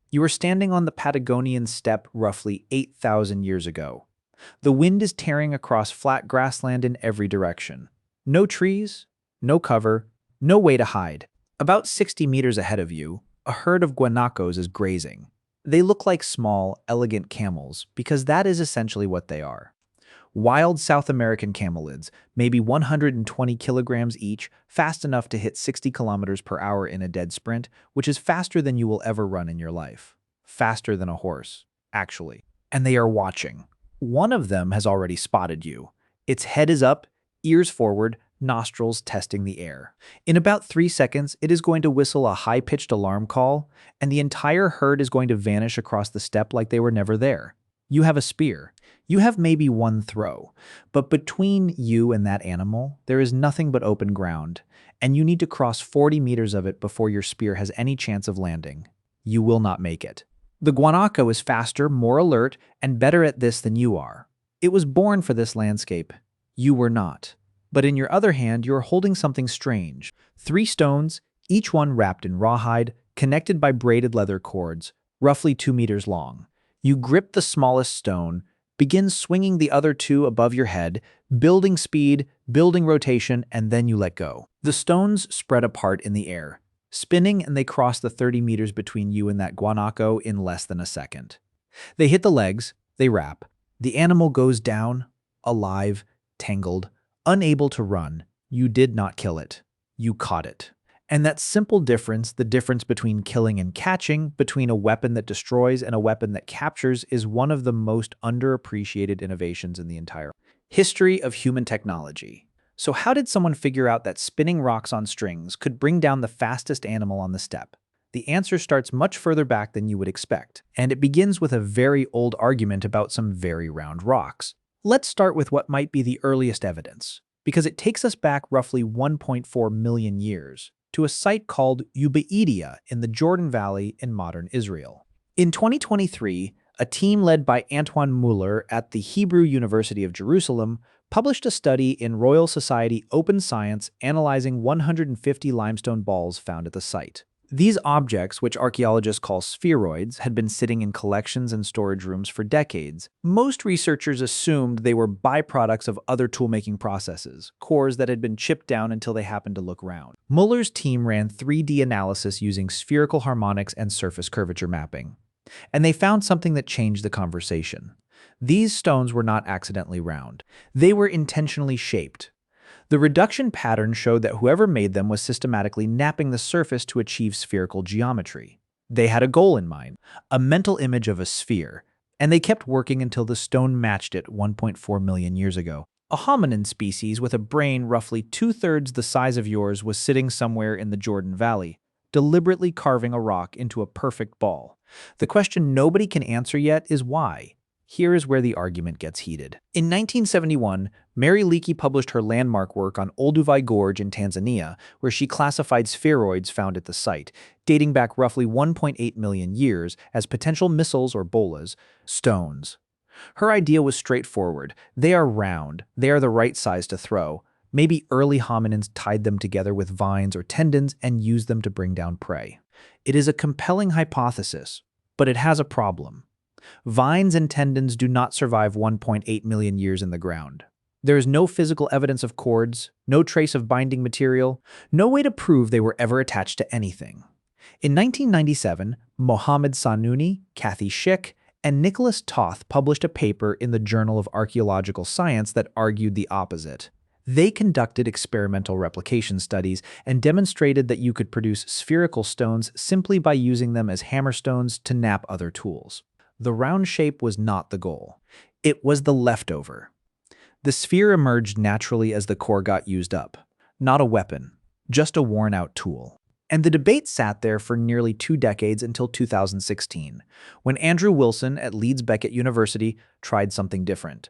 You are standing on the Patagonian steppe roughly 8,000 years ago. The wind is tearing across flat grassland in every direction. No trees, no cover, no way to hide. About 60 meters ahead of you, a herd of guanacos is grazing. They look like small, elegant camels because that is essentially what they are. Wild South American camelids, maybe 120 kilograms each, fast enough to hit 60 kilometers per hour in a dead sprint, which is faster than you will ever run in your life. Faster than a horse, actually. And they are watching. One of them has already spotted you. Its head is up, ears forward, nostrils testing the air. In about 3 seconds, it is going to whistle a high-pitched alarm call, and the entire herd is going to vanish across the steppe like they were never there. You have a spear. You have maybe one throw, but between you and that animal, there is nothing but open ground, and you need to cross 40 meters of it before your spear has any chance of landing. You will not make it. The guanaco is faster, more alert, and better at this than you are. It was born for this landscape. You were not. But in your other hand, you are holding something strange. 3 stones, each one wrapped in rawhide, connected by braided leather cords, roughly 2 meters long. You grip the smallest stone, begin swinging the other 2 above your head, building speed, building rotation, and then you let go. The stones spread apart in the air, spinning, and they cross the 30 meters between you and that guanaco in less than a second. They hit the legs, they wrap. The animal goes down, alive, tangled, unable to run. You did not kill it. You caught it. And that simple difference, the difference between killing and catching, between a weapon that destroys and a weapon that captures, is one of the most underappreciated innovations in the entire history of human technology. So how did someone figure out that spinning rocks on strings could bring down the fastest animal on the steppe? The answer starts much further back than you would expect, and it begins with a very old argument about some very round rocks. Let's start with what might be the earliest evidence, because it takes us back roughly 1.4 million years to a site called Ubaidiyah in the Jordan Valley in modern Israel. In 2023, a team led by Antoine Muller at the Hebrew University of Jerusalem published a study in Royal Society Open Science analyzing 150 limestone balls found at the site. These objects, which archaeologists call spheroids, had been sitting in collections and storage rooms for decades. Most researchers assumed they were byproducts of other toolmaking processes, cores that had been chipped down until they happened to look round. Muller's team ran 3D analysis using spherical harmonics and surface curvature mapping, and they found something that changed the conversation. These stones were not accidentally round. They were intentionally shaped. The reduction pattern showed that whoever made them was systematically napping the surface to achieve spherical geometry. They had a goal in mind, a mental image of a sphere, and they kept working until the stone matched it 1.4 million years ago. A hominin species with a brain roughly 2/3 the size of yours was sitting somewhere in the Jordan Valley, deliberately carving a rock into a perfect ball. The question nobody can answer yet is why. Here is where the argument gets heated. In 1971, Mary Leakey published her landmark work on Olduvai Gorge in Tanzania, where she classified spheroids found at the site, dating back roughly 1.8 million years, as potential missiles or bolas, stones. Her idea was straightforward. They are round, they are the right size to throw. Maybe early hominins tied them together with vines or tendons and used them to bring down prey. It is a compelling hypothesis, but it has a problem. Vines and tendons do not survive 1.8 million years in the ground. There is no physical evidence of cords, no trace of binding material, no way to prove they were ever attached to anything. In 1997, Mohammed Sanouni, Kathy Schick, and Nicholas Toth published a paper in the Journal of Archaeological Science that argued the opposite. They conducted experimental replication studies and demonstrated that you could produce spherical stones simply by using them as hammerstones to nap other tools. The round shape was not the goal. It was the leftover. The sphere emerged naturally as the core got used up. Not a weapon, just a worn-out tool. And the debate sat there for nearly 2 decades until 2016, when Andrew Wilson at Leeds Beckett University tried something different.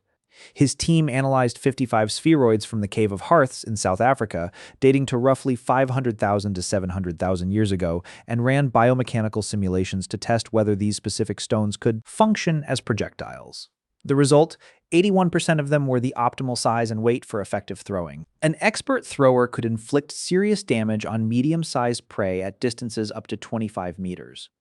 His team analyzed 55 spheroids from the Cave of Hearths in South Africa, dating to roughly 500,000 to 700,000 years ago, and ran biomechanical simulations to test whether these specific stones could function as projectiles. The result? 81% of them were the optimal size and weight for effective throwing. An expert thrower could inflict serious damage on medium-sized prey at distances up to 25 meters.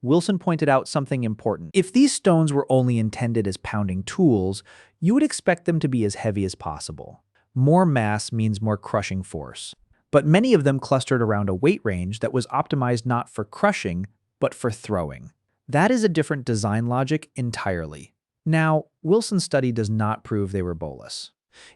Wilson pointed out something important. If these stones were only intended as pounding tools, you would expect them to be as heavy as possible. More mass means more crushing force. But many of them clustered around a weight range that was optimized not for crushing, but for throwing. That is a different design logic entirely. Now, Wilson's study does not prove they were bolas.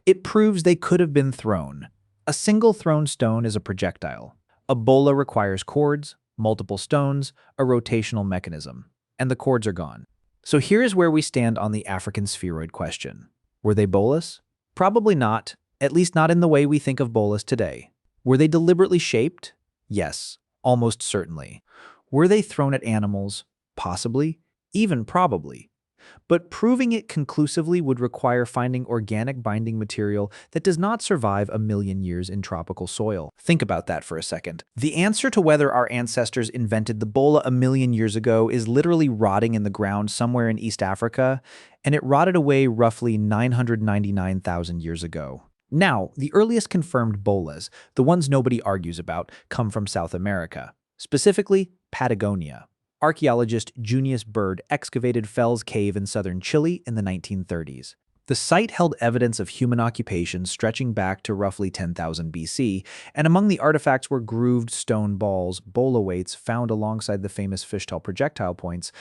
It proves they could have been thrown. A single thrown stone is a projectile. A bola requires cords, multiple stones, a rotational mechanism, and the cords are gone. So here is where we stand on the African spheroid question. Were they bolas? Probably not, at least not in the way we think of bolas today. Were they deliberately shaped? Yes, almost certainly. Were they thrown at animals? Possibly, even probably. But proving it conclusively would require finding organic binding material that does not survive a million years in tropical soil. Think about that for a second. The answer to whether our ancestors invented the bola a million years ago is literally rotting in the ground somewhere in East Africa, and it rotted away roughly 999,000 years ago. Now, the earliest confirmed bolas, the ones nobody argues about, come from South America, specifically Patagonia. Archaeologist Junius Bird excavated Fells Cave in southern Chile in the 1930s. The site held evidence of human occupation stretching back to roughly 10,000 BC, and among the artifacts were grooved stone balls, bola weights found alongside the famous fishtail projectile points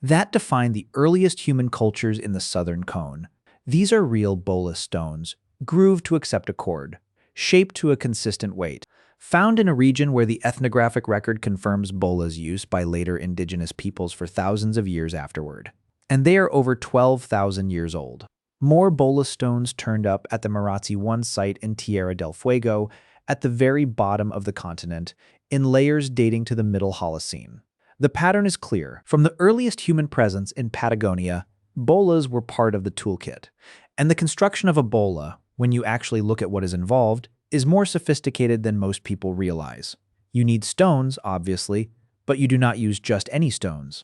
that defined the earliest human cultures in the southern cone. These are real bola stones, grooved to accept a chord, shaped to a consistent weight. Found in a region where the ethnographic record confirms bola's use by later indigenous peoples for thousands of years afterward. And they are over 12,000 years old. More bola stones turned up at the Marazzi 1 site in Tierra del Fuego, at the very bottom of the continent, in layers dating to the Middle Holocene. The pattern is clear. From the earliest human presence in Patagonia, bolas were part of the toolkit. And the construction of a bola, when you actually look at what is involved, is more sophisticated than most people realize. You need stones, obviously, but you do not use just any stones.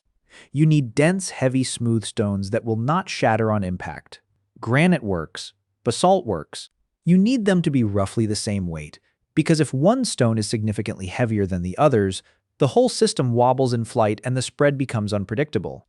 You need dense, heavy, smooth stones that will not shatter on impact. Granite works, basalt works. You need them to be roughly the same weight, because if one stone is significantly heavier than the others, the whole system wobbles in flight and the spread becomes unpredictable.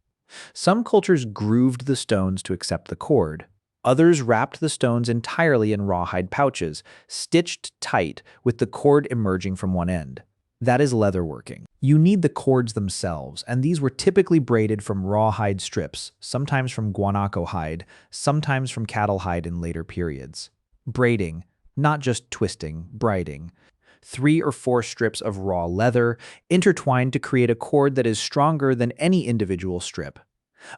Some cultures grooved the stones to accept the chord. Others wrapped the stones entirely in rawhide pouches, stitched tight with the cord emerging from one end. That is leatherworking. You need the cords themselves, and these were typically braided from rawhide strips, sometimes from guanaco hide, sometimes from cattle hide in later periods. Braiding, not just twisting, braiding. 3 or 4 strips of raw leather intertwined to create a cord that is stronger than any individual strip.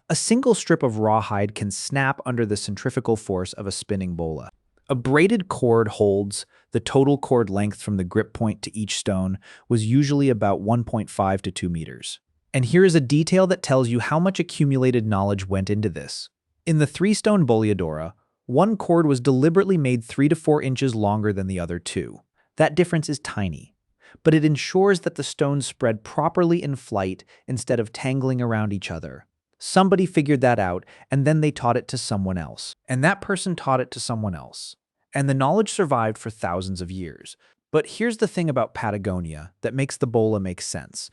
A single strip of rawhide can snap under the centrifugal force of a spinning bola. A braided cord holds. The total cord length from the grip point to each stone was usually about 1.5 to 2 meters. And here is a detail that tells you how much accumulated knowledge went into this. In the 3-stone boleadora, one cord was deliberately made 3 to 4 inches longer than the other 2. That difference is tiny, but it ensures that the stones spread properly in flight instead of tangling around each other. Somebody figured that out, and then they taught it to someone else. And that person taught it to someone else. And the knowledge survived for thousands of years. But here's the thing about Patagonia that makes the bola make sense.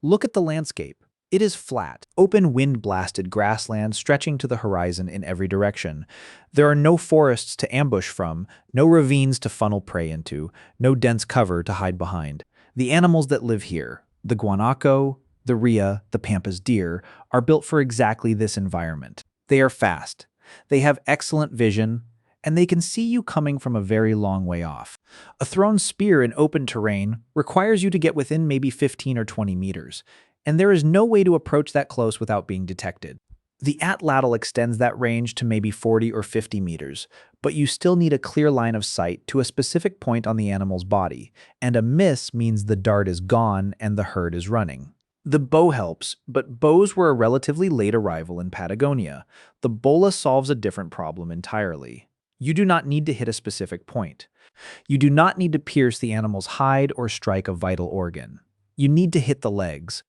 Look at the landscape. It is flat, open wind-blasted grassland stretching to the horizon in every direction. There are no forests to ambush from, no ravines to funnel prey into, no dense cover to hide behind. The animals that live here, the guanaco, the rhea, the pampas deer, are built for exactly this environment. They are fast, they have excellent vision, and they can see you coming from a very long way off. A thrown spear in open terrain requires you to get within maybe 15 or 20 meters, and there is no way to approach that close without being detected. The atlatl extends that range to maybe 40 or 50 meters, but you still need a clear line of sight to a specific point on the animal's body, and a miss means the dart is gone and the herd is running. The bow helps, but bows were a relatively late arrival in Patagonia. The bola solves a different problem entirely. You do not need to hit a specific point. You do not need to pierce the animal's hide or strike a vital organ. You need to hit the legs.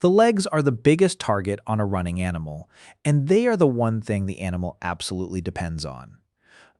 The legs are the biggest target on a running animal, and they are the one thing the animal absolutely depends on.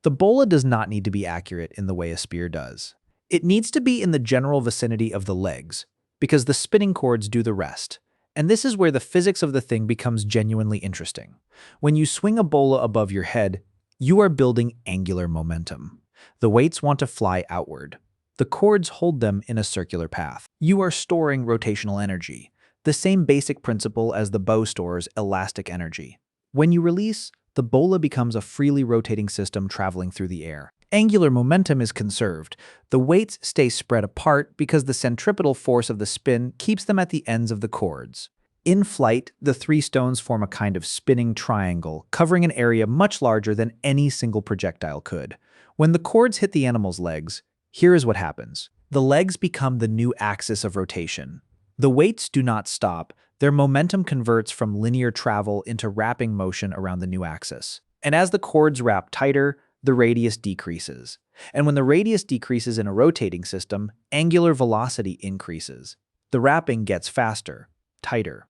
The bola does not need to be accurate in the way a spear does. It needs to be in the general vicinity of the legs, because the spinning cords do the rest, And this is where the physics of the thing becomes genuinely interesting. When you swing a bola above your head, you are building angular momentum. The weights want to fly outward. The cords hold them in a circular path. You are storing rotational energy, the same basic principle as the bow stores elastic energy. When you release, the bola becomes a freely rotating system traveling through the air. Angular momentum is conserved. The weights stay spread apart because the centripetal force of the spin keeps them at the ends of the cords. In flight, the three stones form a kind of spinning triangle, covering an area much larger than any single projectile could. When the cords hit the animal's legs, here is what happens. The legs become the new axis of rotation. The weights do not stop. Their momentum converts from linear travel into wrapping motion around the new axis. And as the cords wrap tighter, the radius decreases. And when the radius decreases in a rotating system, angular velocity increases. The wrapping gets faster, tighter.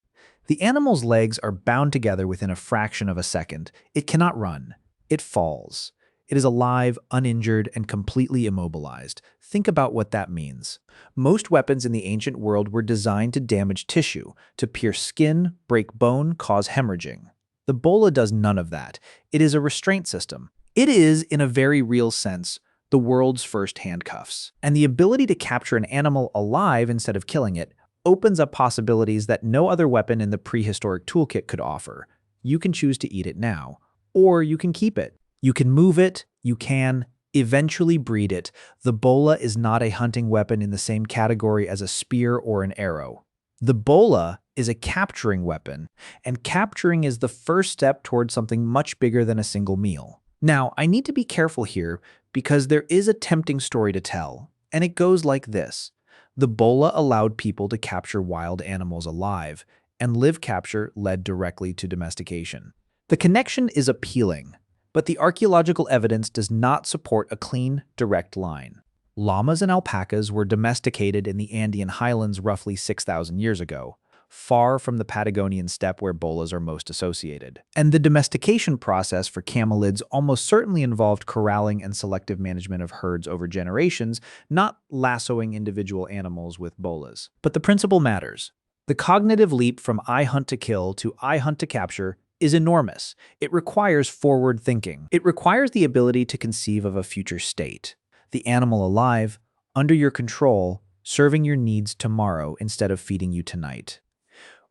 The animal's legs are bound together within a fraction of a second. It cannot run. It falls. It is alive, uninjured, and completely immobilized. Think about what that means. Most weapons in the ancient world were designed to damage tissue, to pierce skin, break bone, cause hemorrhaging. The bola does none of that. It is a restraint system. It is, in a very real sense, the world's first handcuffs. And the ability to capture an animal alive instead of killing it opens up possibilities that no other weapon in the prehistoric toolkit could offer. You can choose to eat it now, or you can keep it. You can move it, you can eventually breed it. The bola is not a hunting weapon in the same category as a spear or an arrow. The bola is a capturing weapon, and capturing is the first step towards something much bigger than a single meal. Now, I need to be careful here because there is a tempting story to tell, and it goes like this. The bola allowed people to capture wild animals alive, and live capture led directly to domestication. The connection is appealing, but the archaeological evidence does not support a clean, direct line. Llamas and alpacas were domesticated in the Andean highlands roughly 6,000 years ago, far from the Patagonian steppe where bolas are most associated. And the domestication process for camelids almost certainly involved corralling and selective management of herds over generations, not lassoing individual animals with bolas. But the principle matters. The cognitive leap from I hunt to kill to I hunt to capture is enormous. It requires forward thinking. It requires the ability to conceive of a future state. The animal alive, under your control, serving your needs tomorrow instead of feeding you tonight.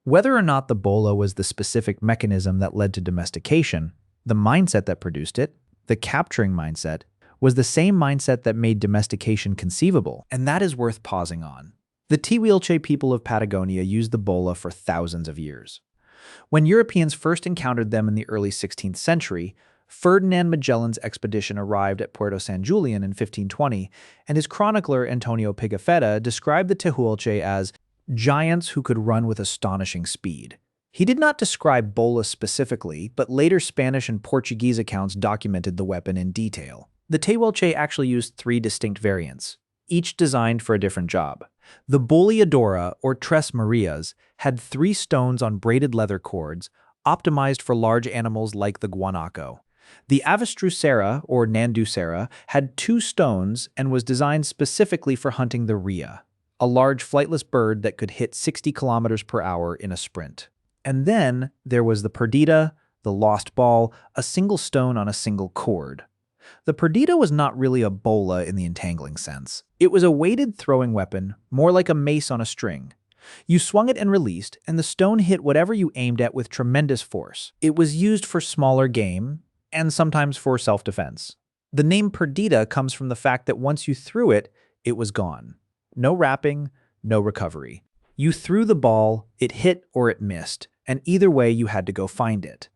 Whether or not the bola was the specific mechanism that led to domestication, the mindset that produced it, the capturing mindset, was the same mindset that made domestication conceivable, and that is worth pausing on. The Tehuelche people of Patagonia used the bola for thousands of years. When Europeans first encountered them in the early 16th century, Ferdinand Magellan's expedition arrived at Puerto San Julian in 1520, and his chronicler Antonio Pigafetta described the Tehuelche as giants who could run with astonishing speed. He did not describe bolas specifically, but later Spanish and Portuguese accounts documented the weapon in detail. The Tehuelche actually used 3 distinct variants, each designed for a different job. The boleadora, or tres marias, had 3 stones on braided leather cords, optimized for large animals like the guanaco. The avestrucera, or nanducera, had 2 stones and was designed specifically for hunting the rhea, a large flightless bird that could hit 60 kilometers per hour in a sprint. And then there was the perdita, the lost ball, a single stone on a single cord. The perdita was not really a bola in the entangling sense. It was a weighted throwing weapon, more like a mace on a string. You swung it and released, and the stone hit whatever you aimed at with tremendous force. It was used for smaller game, and sometimes for self-defense. The name perdita comes from the fact that once you threw it, it was gone. No wrapping, no recovery. You threw the ball, it hit or it missed, and either way you had to go find it.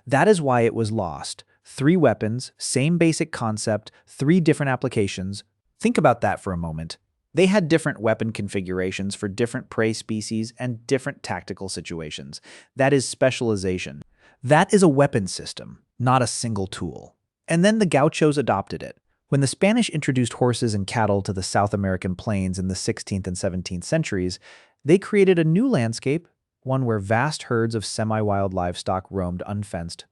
That is why it was lost. 3 weapons, same basic concept, 3 different applications. Think about that for a moment. They had different weapon configurations for different prey species and different tactical situations. That is specialization. That is a weapon system, not a single tool. And then the gauchos adopted it. When the Spanish introduced horses and cattle to the South American plains in the 16th and 17th centuries, they created a new landscape, one where vast herds of semi-wild livestock roamed unfenced.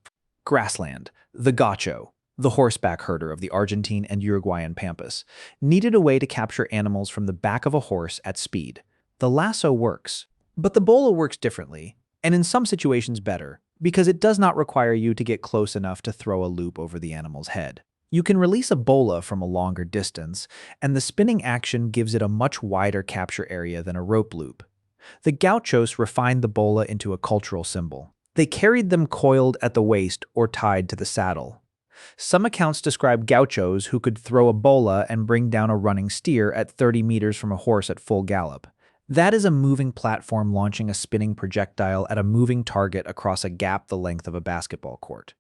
Grassland, the gaucho, the horseback herder of the Argentine and Uruguayan pampas, needed a way to capture animals from the back of a horse at speed. The lasso works. But the bola works differently, and in some situations better, because it does not require you to get close enough to throw a loop over the animal's head. You can release a bola from a longer distance, and the spinning action gives it a much wider capture area than a rope loop. The gauchos refined the bola into a cultural symbol. They carried them coiled at the waist or tied to the saddle. Some accounts describe gauchos who could throw a bola and bring down a running steer at 30 meters from a horse at full gallop. That is a moving platform launching a spinning projectile at a moving target across a gap the length of a basketball court.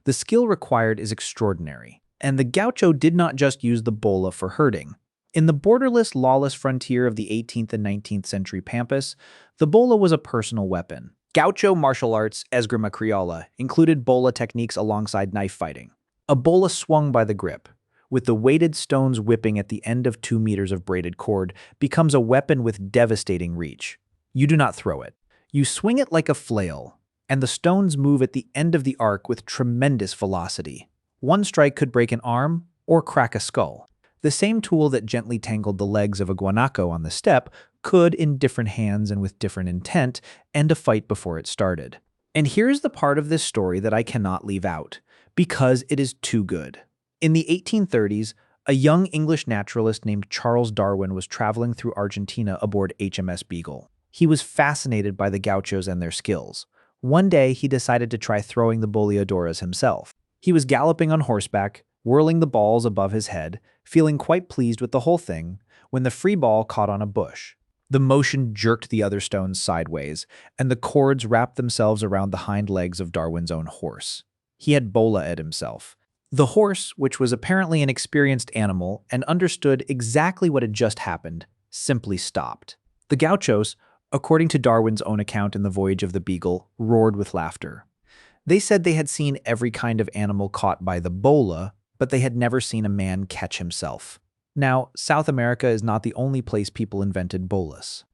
The skill required is extraordinary, and the gaucho did not just use the bola for herding. In the borderless, lawless frontier of the 18th and 19th century Pampas, the bola was a personal weapon. Gaucho martial arts, esgrima criolla, included bola techniques alongside knife fighting. A bola swung by the grip, with the weighted stones whipping at the end of 2 meters of braided cord, becomes a weapon with devastating reach. You do not throw it. You swing it like a flail, and the stones move at the end of the arc with tremendous velocity. One strike could break an arm or crack a skull. The same tool that gently tangled the legs of a guanaco on the steppe could, in different hands and with different intent, end a fight before it started. And here's the part of this story that I cannot leave out, because it is too good. In the 1830s, a young English naturalist named Charles Darwin was traveling through Argentina aboard HMS Beagle. He was fascinated by the gauchos and their skills. One day, he decided to try throwing the boleadoras himself. He was galloping on horseback, whirling the balls above his head, feeling quite pleased with the whole thing, when the free ball caught on a bush. The motion jerked the other stones sideways, and the cords wrapped themselves around the hind legs of Darwin's own horse. He had bola-ed himself. The horse, which was apparently an experienced animal and understood exactly what had just happened, simply stopped. The gauchos, according to Darwin's own account in The Voyage of the Beagle, roared with laughter. They said they had seen every kind of animal caught by the bola, but they had never seen a man catch himself. Now, South America is not the only place people invented bolas.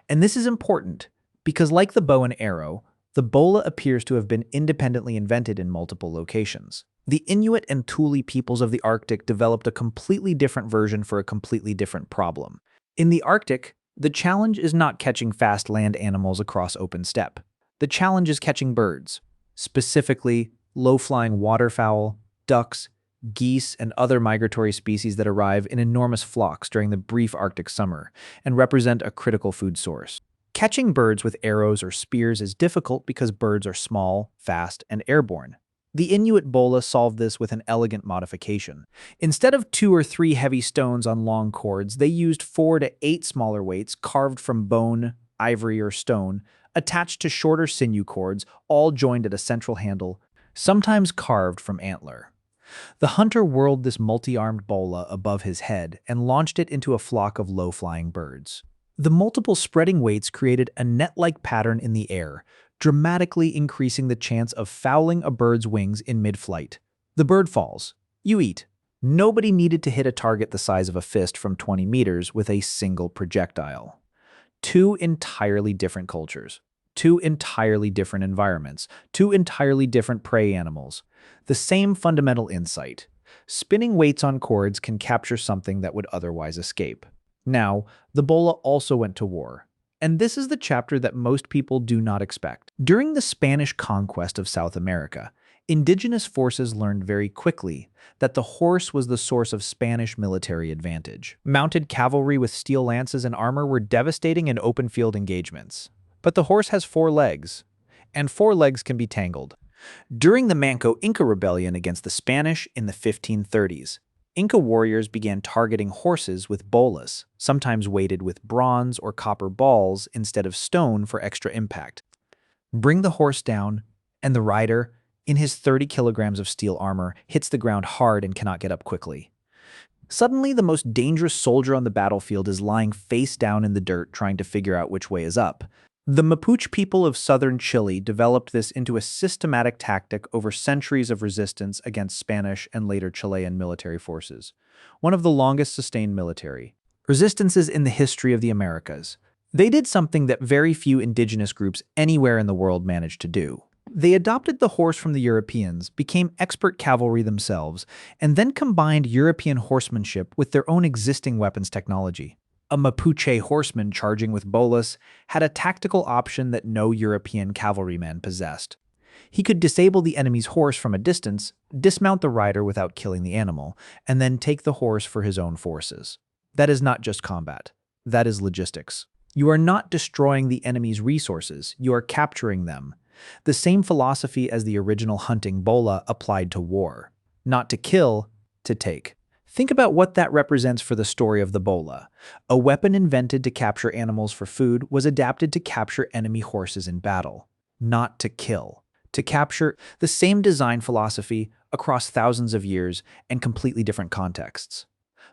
And this is important, because like the bow and arrow, the bola appears to have been independently invented in multiple locations. The Inuit and Thule peoples of the Arctic developed a completely different version for a completely different problem. In the Arctic, the challenge is not catching fast land animals across open steppe. The challenge is catching birds, specifically low-flying waterfowl, ducks, geese, and other migratory species that arrive in enormous flocks during the brief Arctic summer and represent a critical food source. Catching birds with arrows or spears is difficult because birds are small, fast, and airborne. The Inuit bola solved this with an elegant modification. Instead of 2 or 3 heavy stones on long cords, they used 4 to 8 smaller weights carved from bone, ivory, or stone, attached to shorter sinew cords, all joined at a central handle, sometimes carved from antler. The hunter whirled this multi-armed bola above his head and launched it into a flock of low-flying birds. The multiple spreading weights created a net-like pattern in the air, dramatically increasing the chance of fouling a bird's wings in mid-flight. The bird falls. You eat. Nobody needed to hit a target the size of a fist from 20 meters with a single projectile. 2 entirely different cultures. 2 entirely different environments. 2 entirely different prey animals. The same fundamental insight. Spinning weights on cords can capture something that would otherwise escape. Now, the bola also went to war. And this is the chapter that most people do not expect. During the Spanish conquest of South America, indigenous forces learned very quickly that the horse was the source of Spanish military advantage. Mounted cavalry with steel lances and armor were devastating in open field engagements. But the horse has 4 legs, and 4 legs can be tangled. During the Manco-Inca rebellion against the Spanish in the 1530s, Inca warriors began targeting horses with bolas, sometimes weighted with bronze or copper balls instead of stone for extra impact. Bring the horse down, and the rider, in his 30 kilograms of steel armor, hits the ground hard and cannot get up quickly. Suddenly, the most dangerous soldier on the battlefield is lying face down in the dirt trying to figure out which way is up. The Mapuche people of southern Chile developed this into a systematic tactic over centuries of resistance against Spanish and later Chilean military forces, one of the longest sustained military resistances in the history of the Americas. They did something that very few indigenous groups anywhere in the world managed to do. They adopted the horse from the Europeans, became expert cavalry themselves, and then combined European horsemanship with their own existing weapons technology. A Mapuche horseman charging with bolas had a tactical option that no European cavalryman possessed. He could disable the enemy's horse from a distance, dismount the rider without killing the animal, and then take the horse for his own forces. That is not just combat. That is logistics. You are not destroying the enemy's resources, you are capturing them. The same philosophy as the original hunting bola applied to war. Not to kill, to take. Think about what that represents for the story of the bola. A weapon invented to capture animals for food was adapted to capture enemy horses in battle. Not to kill. To capture the same design philosophy across thousands of years and completely different contexts.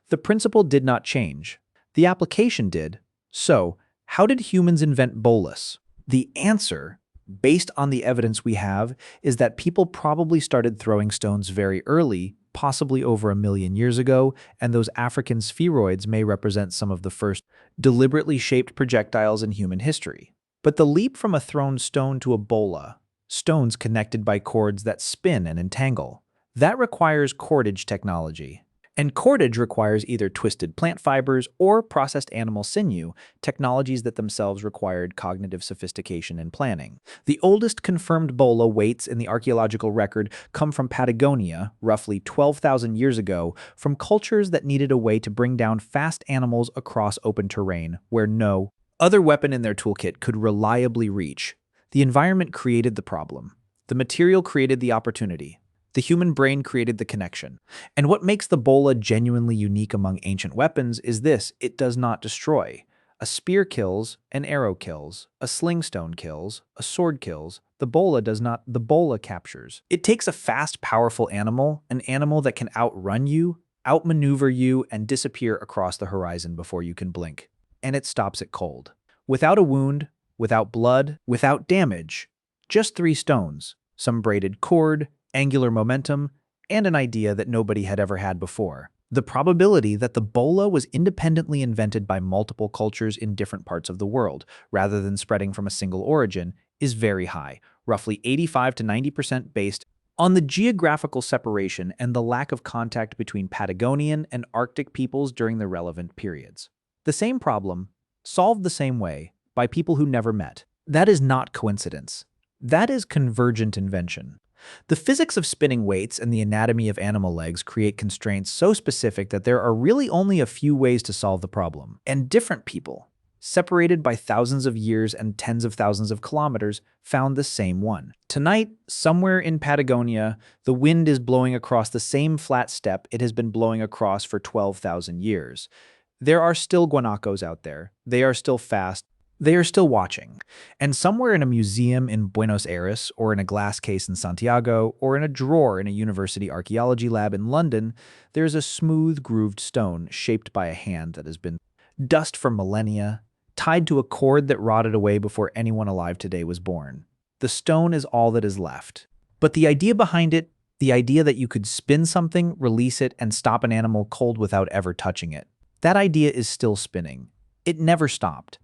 The principle did not change. The application did. So, how did humans invent bolas? The answer, based on the evidence we have, is that people probably started throwing stones very early, possibly over 1 million years ago, and those African spheroids may represent some of the first deliberately shaped projectiles in human history. But the leap from a thrown stone to a bola, stones connected by cords that spin and entangle, that requires cordage technology. And cordage requires either twisted plant fibers or processed animal sinew, technologies that themselves required cognitive sophistication and planning. The oldest confirmed bola weights in the archaeological record come from Patagonia, roughly 12,000 years ago, from cultures that needed a way to bring down fast animals across open terrain where no other weapon in their toolkit could reliably reach. The environment created the problem. The material created the opportunity. The human brain created the connection. And what makes the bola genuinely unique among ancient weapons is this: it does not destroy. A spear kills, an arrow kills, a sling stone kills, a sword kills. The bola does not. The bola captures. It takes a fast, powerful animal, an animal that can outrun you, outmaneuver you, and disappear across the horizon before you can blink. And it stops it cold. Without a wound, without blood, without damage. Just 3 stones, some braided cord, angular momentum, and an idea that nobody had ever had before. The probability that the bola was independently invented by multiple cultures in different parts of the world, rather than spreading from a single origin, is very high, roughly 85 to 90% based on the geographical separation and the lack of contact between Patagonian and Arctic peoples during the relevant periods. The same problem, solved the same way, by people who never met. That is not coincidence. That is convergent invention. The physics of spinning weights and the anatomy of animal legs create constraints so specific that there are really only a few ways to solve the problem. And different people, separated by thousands of years and tens of thousands of kilometers, found the same one. Tonight, somewhere in Patagonia, the wind is blowing across the same flat steppe it has been blowing across for 12,000 years. There are still guanacos out there. They are still fast. They are still watching. And somewhere in a museum in Buenos Aires, or in a glass case in Santiago, or in a drawer in a university archaeology lab in London, there's a smooth, grooved stone shaped by a hand that has been dust for millennia, tied to a cord that rotted away before anyone alive today was born. The stone is all that is left. But the idea behind it, the idea that you could spin something, release it, and stop an animal cold without ever touching it, that idea is still spinning. It never stopped.